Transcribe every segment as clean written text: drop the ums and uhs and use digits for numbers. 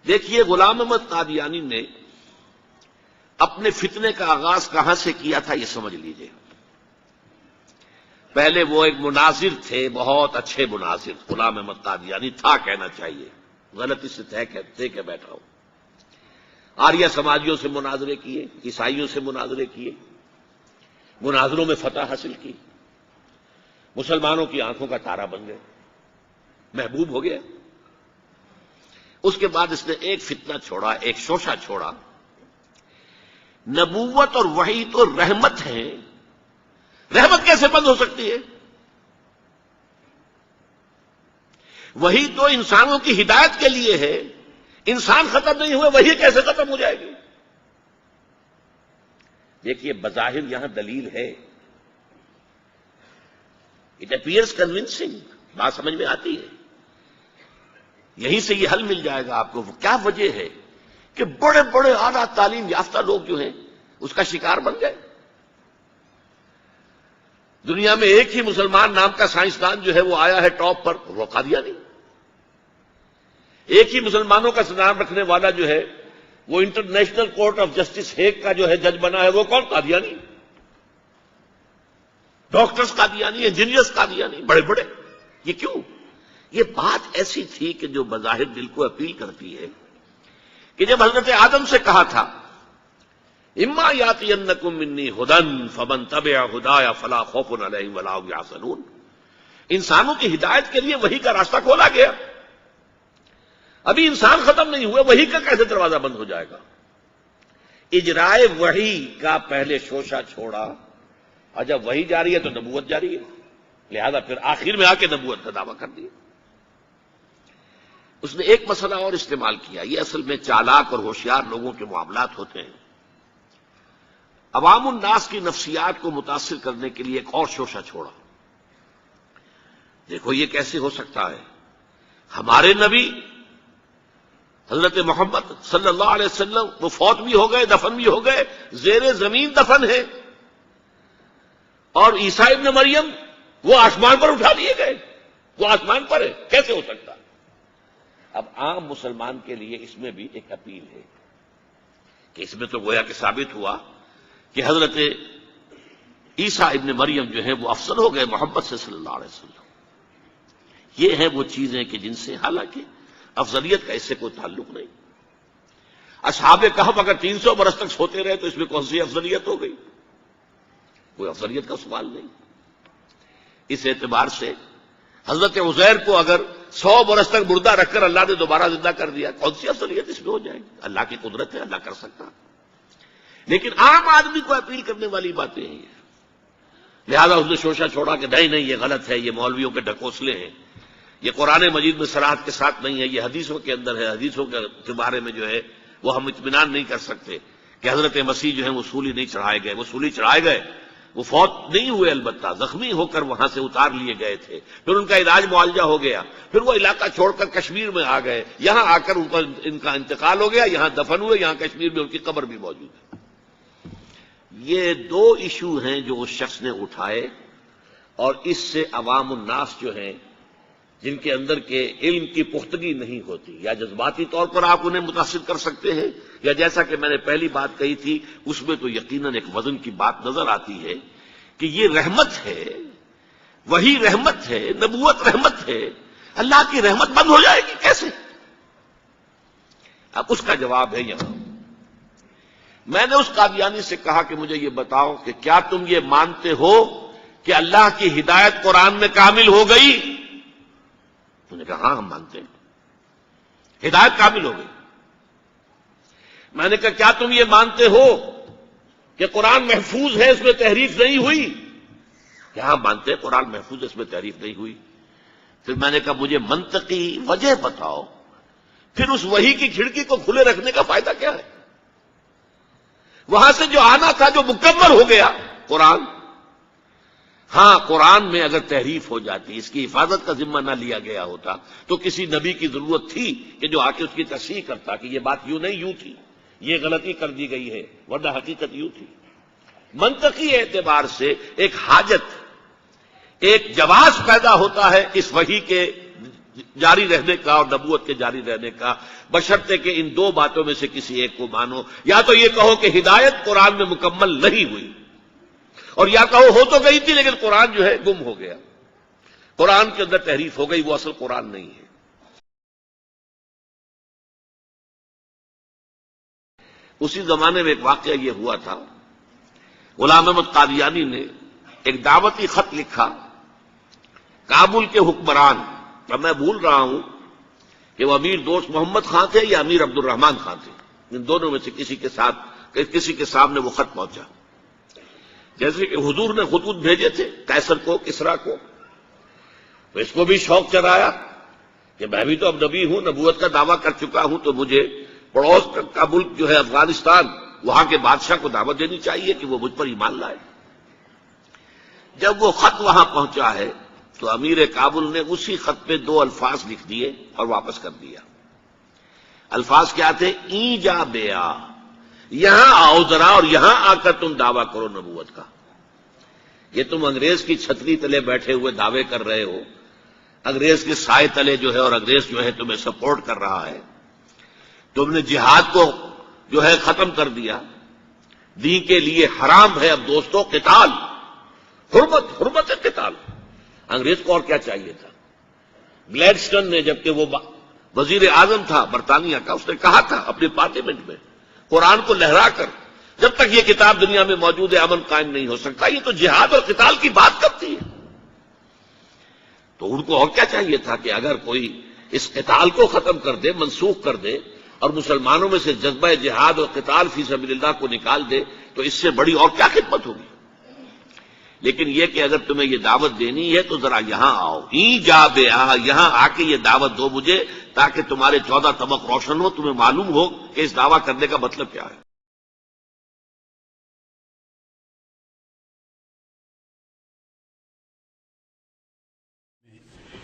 دیکھیے غلام احمد قادیانی نے اپنے فتنے کا آغاز کہاں سے کیا تھا یہ سمجھ لیجئے۔ پہلے وہ ایک مناظر تھے، بہت اچھے مناظر، غلام احمد قادیانی تھا کہنا چاہیے، غلطی سے طے کے بیٹھا ہوں۔ آریہ سماجیوں سے مناظرے کیے، عیسائیوں سے مناظرے کیے، مناظروں میں فتح حاصل کی، مسلمانوں کی آنکھوں کا تارا بن گئے، محبوب ہو گیا۔ اس کے بعد اس نے ایک فتنہ چھوڑا، ایک شوشہ چھوڑا، نبوت اور وحی تو رحمت ہے، رحمت کیسے بند ہو سکتی ہے؟ وحی تو انسانوں کی ہدایت کے لیے ہے، انسان ختم نہیں ہوئے وحی کیسے ختم ہو جائے گی؟ دیکھیے بظاہر یہاں دلیل ہے، اٹ اپیئرس کنونسنگ، بات سمجھ میں آتی ہے، یہیں سے یہ حل مل جائے گا آپ کو۔ کیا وجہ ہے کہ بڑے بڑے اعلیٰ تعلیم یافتہ لوگ جو ہیں اس کا شکار بن گئے؟ دنیا میں ایک ہی مسلمان نام کا سائنسدان جو ہے وہ آیا ہے ٹاپ پر، وہ قادیانی۔ ایک ہی مسلمانوں کا نام رکھنے والا جو ہے وہ international court of justice Hague کا جو ہے جج بنا ہے، وہ کون؟ قادیانی۔ ڈاکٹرز قادیانی، انجینئرز قادیانی، بڑے بڑے۔ یہ کیوں؟ یہ بات ایسی تھی کہ جو بظاہر دل کو اپیل کرتی ہے کہ جب حضرت آدم سے کہا تھا اما یاتینکم منی ھدی فمن تبع ھدای فلا خوف علیہم ولا هم یحزنون، انسانوں کی ہدایت کے لیے وحی کا راستہ کھولا گیا، ابھی انسان ختم نہیں ہوئے، وحی کا کیسے دروازہ بند ہو جائے گا؟ اجرائے وحی کا پہلے شوشہ چھوڑا، اور جب وحی جاری ہے تو نبوت جاری ہے، لہذا پھر آخر میں آ کے نبوت کا دعویٰ کر دیا۔ اس نے ایک مسئلہ اور استعمال کیا، یہ اصل میں چالاک اور ہوشیار لوگوں کے معاملات ہوتے ہیں۔ عوام الناس کی نفسیات کو متاثر کرنے کے لیے ایک اور شوشہ چھوڑا۔ دیکھو یہ کیسے ہو سکتا ہے، ہمارے نبی حضرت محمد صلی اللہ علیہ وسلم وہ فوت بھی ہو گئے، دفن بھی ہو گئے، زیر زمین دفن ہے، اور عیسیٰ ابن مریم وہ آسمان پر اٹھا لیے گئے، وہ آسمان پر ہے، کیسے ہو سکتا؟ اب عام مسلمان کے لیے اس میں بھی ایک اپیل ہے کہ اس میں تو گویا کہ ثابت ہوا کہ حضرت عیسیٰ ابن مریم جو ہے وہ افضل ہو گئے محمد سے صلی اللہ علیہ وسلم۔ یہ ہیں وہ چیزیں کہ جن سے حالانکہ افضلیت کا اس سے کوئی تعلق نہیں۔ اصحاب کہف اگر 300 برس تک سوتے رہے تو اس میں کون سی افضلیت ہو گئی؟ کوئی افضلیت کا سوال نہیں۔ اس اعتبار سے حضرت عزیر کو اگر 100 برس تک مردہ رکھ کر اللہ نے دوبارہ زندہ کر دیا، کون سی افضلیت اس میں ہو جائے گی؟ اللہ کی قدرت ہے، اللہ کر سکتا۔ لیکن عام آدمی کو اپیل کرنے والی باتیں ہیں یہ، لہذا اس نے شوشہ چھوڑا کہ نہیں یہ غلط ہے، یہ مولویوں کے ڈھکوسلے ہیں، یہ قرآن مجید میں صراحت کے ساتھ نہیں ہے، یہ حدیثوں کے اندر ہے، حدیثوں کے بارے میں جو ہے وہ ہم اطمینان نہیں کر سکتے کہ حضرت مسیح جو ہے وہ سولی نہیں چڑھائے گئے، وہ سولی چڑھائے گئے، وہ فوت نہیں ہوئے، البتہ زخمی ہو کر وہاں سے اتار لیے گئے تھے، پھر ان کا علاج معالجہ ہو گیا، پھر وہ علاقہ چھوڑ کر کشمیر میں آ گئے، یہاں آ کر ان کا انتقال ہو گیا، یہاں دفن ہوئے، یہاں کشمیر میں ان کی قبر بھی موجود ہے۔ یہ دو ایشو ہیں جو اس شخص نے اٹھائے، اور اس سے عوام الناس جو ہیں جن کے اندر کے علم کی پختگی نہیں ہوتی، یا جذباتی طور پر آپ انہیں متاثر کر سکتے ہیں، یا جیسا کہ میں نے پہلی بات کہی تھی اس میں تو یقیناً ایک وزن کی بات نظر آتی ہے کہ یہ رحمت ہے، وہی رحمت ہے، نبوت رحمت ہے، اللہ کی رحمت بند ہو جائے گی کیسے؟ اب اس کا جواب ہے یہاں۔ میں نے اس قادیانی سے کہا کہ مجھے یہ بتاؤ کہ کیا تم یہ مانتے ہو کہ اللہ کی ہدایت قرآن میں کامل ہو گئی؟ انہوں نے کہا ہاں ہم مانتے ہیں، ہدایت کامل ہو گئی۔ میں نے کہا کیا تم یہ مانتے ہو کہ قرآن محفوظ ہے، اس میں تحریف نہیں ہوئی؟ کیا ہم مانتے ہیں قرآن محفوظ ہے، اس میں تحریف نہیں ہوئی؟ پھر میں نے کہا مجھے منطقی وجہ بتاؤ، پھر اس وحی کی کھڑکی کو کھلے رکھنے کا فائدہ کیا ہے؟ وہاں سے جو آنا تھا جو مکمل ہو گیا قرآن، ہاں قرآن میں اگر تحریف ہو جاتی، اس کی حفاظت کا ذمہ نہ لیا گیا ہوتا تو کسی نبی کی ضرورت تھی کہ جو آ کے اس کی تصحیح کرتا کہ یہ بات یوں نہیں یوں تھی، یہ غلطی کر دی گئی ہے، ورنہ حقیقت یوں تھی۔ منطقی اعتبار سے ایک حاجت، ایک جواز پیدا ہوتا ہے اس وحی کے جاری رہنے کا اور نبوت کے جاری رہنے کا، بشرطے کہ ان دو باتوں میں سے کسی ایک کو مانو. یا تو یہ کہو کہ ہدایت قرآن میں مکمل نہیں ہوئی، اور یا کہو ہو تو گئی تھی لیکن قرآن جو ہے گم ہو گیا، قرآن کے اندر تحریف ہو گئی، وہ اصل قرآن نہیں ہے. اسی زمانے میں ایک واقعہ یہ ہوا تھا، غلام احمد قادیانی نے ایک دعوتی خط لکھا کابل کے حکمران. اب میں بھول رہا ہوں کہ وہ امیر دوست محمد خان تھے یا امیر عبد الرحمان خان تھے، ان دونوں میں سے کسی کے سامنے وہ خط پہنچا. جیسے کہ حضور نے خطوط بھیجے تھے قیصر کو، کسریٰ کو، تو اس کو بھی شوق چڑھایا کہ میں بھی تو اب نبی ہوں، نبوت کا دعویٰ کر چکا ہوں، تو مجھے پڑوس کا ملک جو ہے افغانستان، وہاں کے بادشاہ کو دعوت دینی چاہیے کہ وہ مجھ پر ایمان لائے. جب وہ خط وہاں پہنچا ہے تو امیر کابل نے اسی خط پہ 2 الفاظ لکھ دیے اور واپس کر دیا. الفاظ کیا تھے؟ ای جا بیا، یہاں آؤ ذرا اور یہاں آ کر تم دعویٰ کرو نبوت کا. یہ تم انگریز کی چھتری تلے بیٹھے ہوئے دعوے کر رہے ہو، انگریز کے سائے تلے جو ہے، اور انگریز جو ہے تمہیں سپورٹ کر رہا ہے. تم نے جہاد کو جو ہے ختم کر دیا، دین کے لیے حرام ہے اب دوستو قتال، حرمت قتال. انگریز کو اور کیا چاہیے تھا؟ گلیڈسٹن نے، جبکہ وہ وزیر اعظم تھا برطانیہ کا، اس نے کہا تھا اپنے پارلیمنٹ میں، قرآن کو لہرا کر، جب تک یہ کتاب دنیا میں موجود ہے امن قائم نہیں ہو سکتا. یہ تو جہاد اور قتال کی بات کرتی ہے. تو ان کو اور کیا چاہیے تھا کہ اگر کوئی اس قتال کو ختم کر دے، منسوخ کر دے، اور مسلمانوں میں سے جذبہ جہاد اور قتال فی سبیل اللہ کو نکال دے، تو اس سے بڑی اور کیا خدمت ہوگی. لیکن یہ کہ اگر تمہیں یہ دعوت دینی ہے تو ذرا یہاں آؤ، ای جا بے آ، یہاں آ کے یہ دعوت دو مجھے، تاکہ تمہارے 14 طبق روشن ہو، تمہیں معلوم ہو کہ اس دعویٰ کرنے کا مطلب کیا ہے.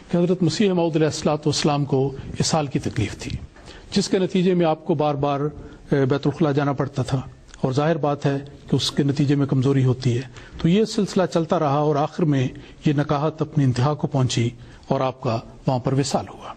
کہ حضرت مسیح موعود علیہ الصلوۃ والسلام کو اسہال کی تکلیف تھی، جس کے نتیجے میں آپ کو بار بار بیت الخلاء جانا پڑتا تھا، اور ظاہر بات ہے کہ اس کے نتیجے میں کمزوری ہوتی ہے. تو یہ سلسلہ چلتا رہا اور آخر میں یہ نکاحت اپنی انتہا کو پہنچی اور آپ کا وہاں پر وصال ہوا.